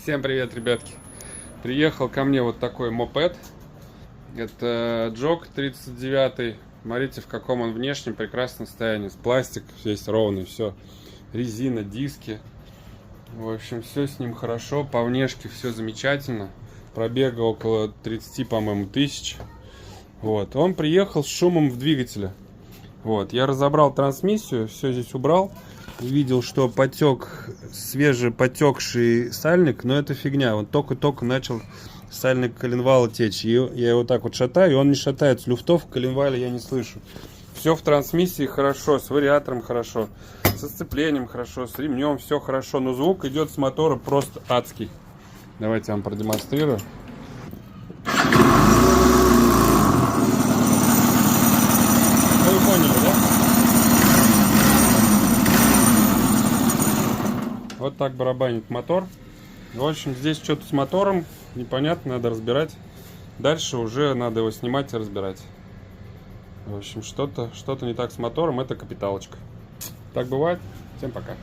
Всем привет, ребятки! Приехал ко мне вот такой мопед. Это Джок 39. Смотрите, в каком он внешнем прекрасном состоянии. Пластик весь ровный, все. Резина, диски. В общем, все с ним хорошо. По внешке все замечательно. Пробега около 30, по-моему, тысяч. Вот. Он приехал с шумом в двигателе. Вот. Я разобрал трансмиссию, все здесь убрал. Увидел, что потек, свежепотекший сальник, но это фигня. Он только-только начал сальник коленвала течь. И я его так вот шатаю, и он не шатается. Люфтов в коленвале я не слышу. Все в трансмиссии хорошо, с вариатором хорошо, со сцеплением хорошо, с ремнем все хорошо. Но звук идет с мотора просто адский. Давайте я вам продемонстрирую. Ну, вы поняли, да? Вот так барабанит мотор. В общем, здесь что-то с мотором непонятно, надо разбирать. Дальше уже надо его снимать и разбирать. В общем, что-то не так с мотором, это капиталочка. Так бывает. Всем пока.